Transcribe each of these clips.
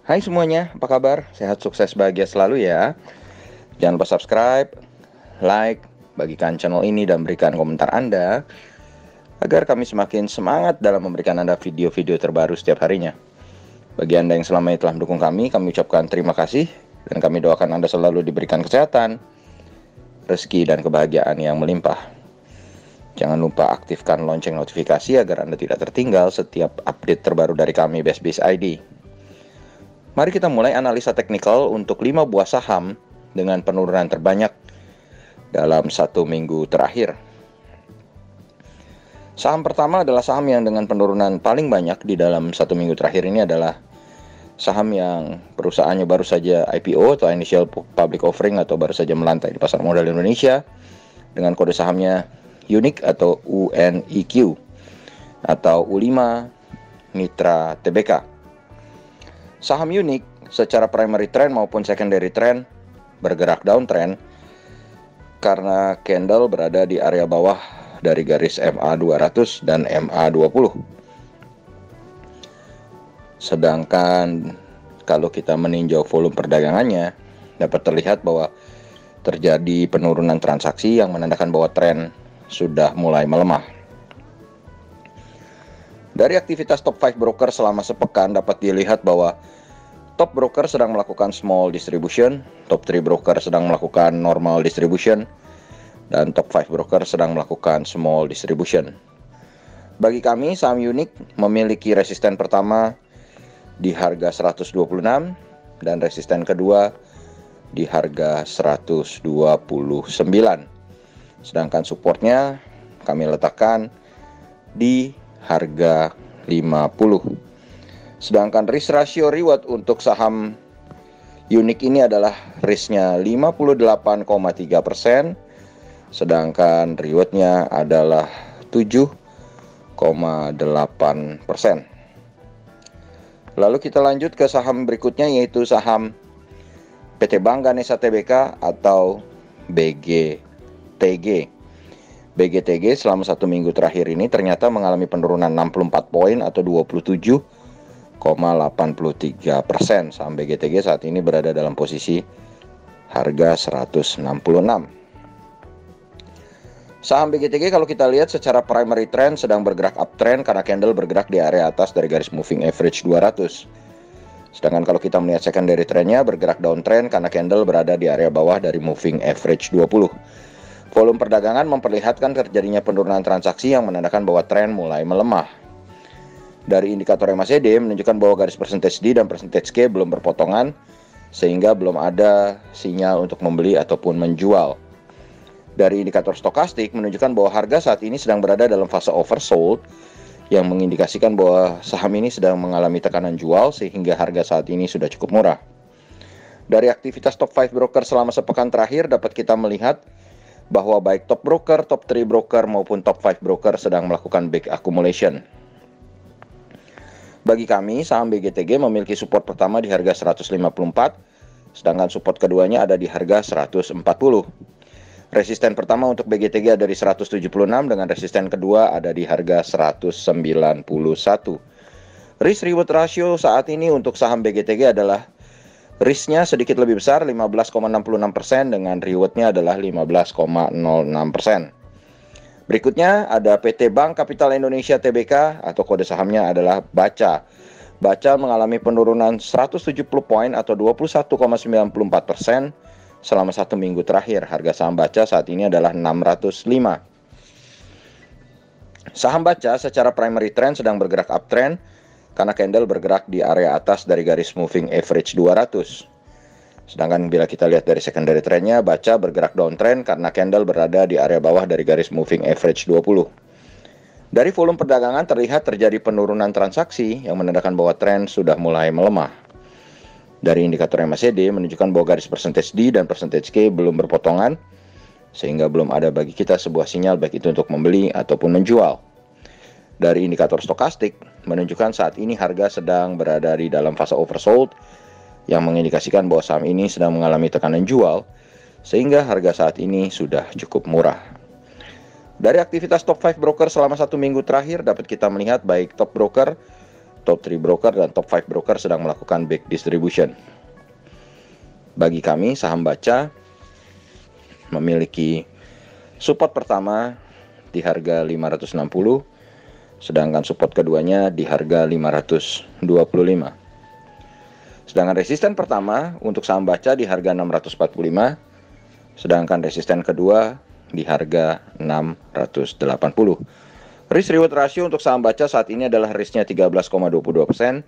Hai semuanya, apa kabar? Sehat, sukses, bahagia selalu ya. Jangan lupa subscribe, like, bagikan channel ini dan berikan komentar Anda agar kami semakin semangat dalam memberikan Anda video-video terbaru setiap harinya. Bagi Anda yang selama ini telah mendukung kami ucapkan terima kasih dan kami doakan Anda selalu diberikan kesehatan, rezeki, dan kebahagiaan yang melimpah. Jangan lupa aktifkan lonceng notifikasi agar Anda tidak tertinggal setiap update terbaru dari kami BestBiz ID. Mari kita mulai analisa teknikal untuk 5 buah saham dengan penurunan terbanyak dalam 1 minggu terakhir. Saham pertama adalah saham yang dengan penurunan paling banyak di dalam 1 minggu terakhir ini adalah saham yang perusahaannya baru saja IPO atau Initial Public Offering atau baru saja melantai di pasar modal Indonesia dengan kode sahamnya UNIQ atau UNIQ atau U5 Mitra TBK. Saham UNIQ secara primary trend maupun secondary trend bergerak downtrend karena candle berada di area bawah dari garis MA200 dan MA20. Sedangkan kalau kita meninjau volume perdagangannya, dapat terlihat bahwa terjadi penurunan transaksi yang menandakan bahwa tren sudah mulai melemah. Dari aktivitas top 5 broker selama sepekan dapat dilihat bahwa top broker sedang melakukan small distribution, top 3 broker sedang melakukan normal distribution, dan top 5 broker sedang melakukan small distribution. Bagi kami, saham UNIQ memiliki resisten pertama di harga 126 dan resisten kedua di harga 129. Sedangkan supportnya kami letakkan di harga 50. Sedangkan risk ratio reward untuk saham UNIQ ini adalah risknya 58,3%, sedangkan rewardnya adalah 7,8%. Lalu kita lanjut ke saham berikutnya yaitu saham PT Bank Ganesha Tbk atau BGTG. BGTG selama 1 minggu terakhir ini ternyata mengalami penurunan 64 poin atau 27,83%. Saham BGTG saat ini berada dalam posisi harga 166. Saham BGTG kalau kita lihat secara primary trend sedang bergerak uptrend karena candle bergerak di area atas dari garis moving average 200. Sedangkan kalau kita melihat secondary trendnya bergerak downtrend karena candle berada di area bawah dari moving average 20. Volume perdagangan memperlihatkan terjadinya penurunan transaksi yang menandakan bahwa tren mulai melemah. Dari indikator MACD menunjukkan bahwa garis percentage D dan percentage K belum berpotongan sehingga belum ada sinyal untuk membeli ataupun menjual. Dari indikator stokastik menunjukkan bahwa harga saat ini sedang berada dalam fase oversold yang mengindikasikan bahwa saham ini sedang mengalami tekanan jual sehingga harga saat ini sudah cukup murah. Dari aktivitas top 5 broker selama sepekan terakhir dapat kita melihat bahwa baik top broker, top 3 broker maupun top 5 broker sedang melakukan big accumulation. Bagi kami, saham BGTG memiliki support pertama di harga 154, sedangkan support keduanya ada di harga 140. Resisten pertama untuk BGTG ada di 176 dengan resisten kedua ada di harga 191. Risk reward ratio saat ini untuk saham BGTG adalah risknya sedikit lebih besar 15,66% dengan rewardnya adalah 15,06%. Berikutnya ada PT Bank Capital Indonesia Tbk atau kode sahamnya adalah BACA. BACA mengalami penurunan 170 poin atau 21,94% selama 1 minggu terakhir. Harga saham BACA saat ini adalah 605. Saham BACA secara primary trend sedang bergerak uptrend karena candle bergerak di area atas dari garis moving average 200. Sedangkan bila kita lihat dari secondary trendnya, BACA bergerak downtrend karena candle berada di area bawah dari garis moving average 20. Dari volume perdagangan terlihat terjadi penurunan transaksi yang menandakan bahwa tren sudah mulai melemah. Dari indikator MACD menunjukkan bahwa garis percentage D dan percentage K belum berpotongan, sehingga belum ada bagi kita sebuah sinyal baik itu untuk membeli ataupun menjual. Dari indikator stokastik menunjukkan saat ini harga sedang berada di dalam fase oversold yang mengindikasikan bahwa saham ini sedang mengalami tekanan jual sehingga harga saat ini sudah cukup murah. Dari aktivitas top 5 broker selama 1 minggu terakhir dapat kita melihat baik top broker, top 3 broker dan top 5 broker sedang melakukan back distribution. Bagi kami, saham baca memiliki support pertama di harga 560, sedangkan support keduanya di harga 525. Sedangkan resisten pertama untuk saham baca di harga 645, sedangkan resisten kedua di harga 680. Risk reward ratio untuk saham baca saat ini adalah risknya 13,22%,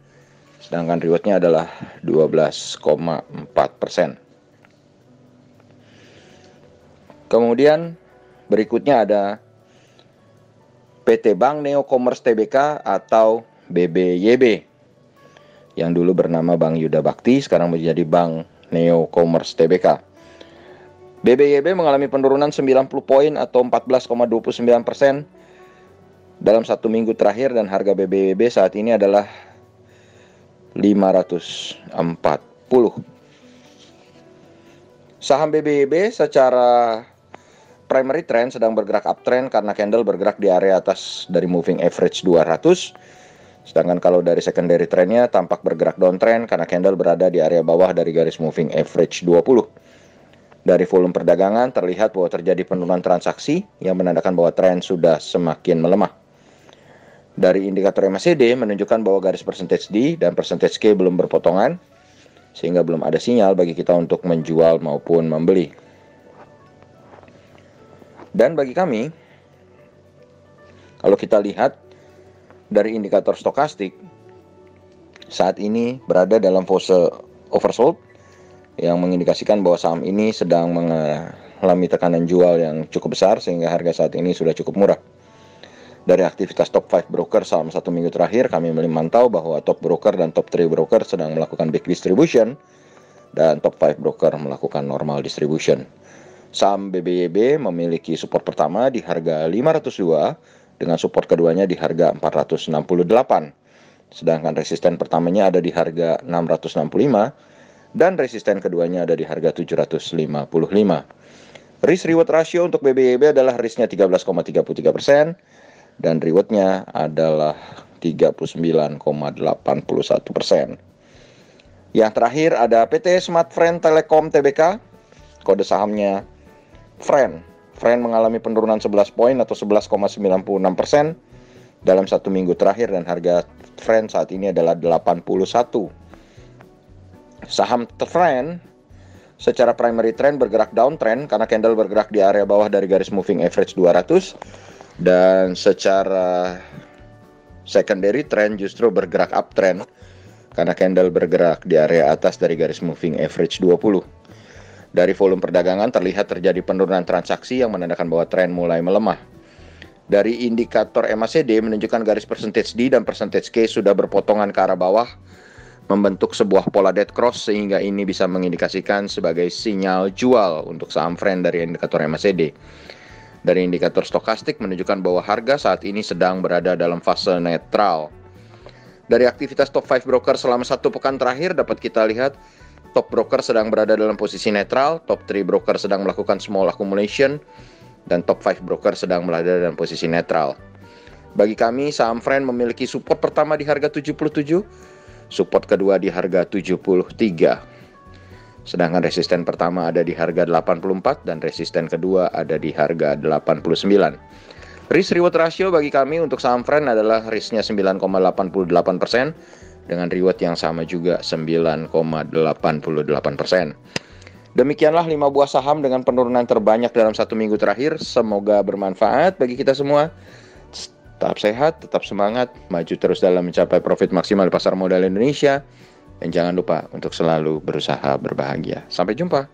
sedangkan rewardnya adalah 12,4%. Kemudian berikutnya ada PT Bank Neo Commerce Tbk atau BBYB yang dulu bernama Bank Yuda Bakti, sekarang menjadi Bank Neo Commerce Tbk. BBYB mengalami penurunan 90 poin atau 14,29% dalam 1 minggu terakhir, dan harga BBYB saat ini adalah 540. Saham BBYB secara primary trend sedang bergerak uptrend karena candle bergerak di area atas dari moving average 200. Sedangkan kalau dari secondary trendnya tampak bergerak downtrend karena candle berada di area bawah dari garis moving average 20. Dari volume perdagangan terlihat bahwa terjadi penurunan transaksi yang menandakan bahwa tren sudah semakin melemah. Dari indikator MACD menunjukkan bahwa garis percentage D dan percentage K belum berpotongan, sehingga belum ada sinyal bagi kita untuk menjual maupun membeli. Dan bagi kami, kalau kita lihat dari indikator stokastik, saat ini berada dalam fase oversold yang mengindikasikan bahwa saham ini sedang mengalami tekanan jual yang cukup besar sehingga harga saat ini sudah cukup murah. Dari aktivitas top 5 broker selama 1 minggu terakhir, kami memantau bahwa top broker dan top 3 broker sedang melakukan back distribution dan top 5 broker melakukan normal distribution. Saham BBYB memiliki support pertama di harga 502 dengan support keduanya di harga 468. Sedangkan resisten pertamanya ada di harga 665 dan resisten keduanya ada di harga 755. Risk reward ratio untuk BBYB adalah risknya 13,33% dan rewardnya adalah 39,81%. Yang terakhir ada PT Smart Friend Telekom Tbk, kode sahamnya Friend. Friend mengalami penurunan 11 poin atau 11,96% dalam 1 minggu terakhir dan harga Friend saat ini adalah 81. Saham Friend secara primary trend bergerak downtrend karena candle bergerak di area bawah dari garis moving average 200. Dan secara secondary trend justru bergerak uptrend karena candle bergerak di area atas dari garis moving average 20. Dari volume perdagangan terlihat terjadi penurunan transaksi yang menandakan bahwa tren mulai melemah. Dari indikator MACD menunjukkan garis percentage D dan percentage K sudah berpotongan ke arah bawah, membentuk sebuah pola dead cross sehingga ini bisa mengindikasikan sebagai sinyal jual untuk saham Friend dari indikator MACD. Dari indikator stokastik menunjukkan bahwa harga saat ini sedang berada dalam fase netral. Dari aktivitas top 5 broker selama 1 pekan terakhir dapat kita lihat top broker sedang berada dalam posisi netral, top 3 broker sedang melakukan small accumulation, dan top 5 broker sedang berada dalam posisi netral. Bagi kami, saham Friend memiliki support pertama di harga 77, support kedua di harga 73. Sedangkan resisten pertama ada di harga 84 dan resisten kedua ada di harga 89. Risk reward ratio bagi kami untuk saham Friend adalah risknya 9,88% dengan reward yang sama juga 9,88%. Demikianlah 5 buah saham dengan penurunan terbanyak dalam 1 minggu terakhir. Semoga bermanfaat bagi kita semua. Tetap sehat, tetap semangat, maju terus dalam mencapai profit maksimal di pasar modal Indonesia. Dan jangan lupa untuk selalu berusaha berbahagia. Sampai jumpa.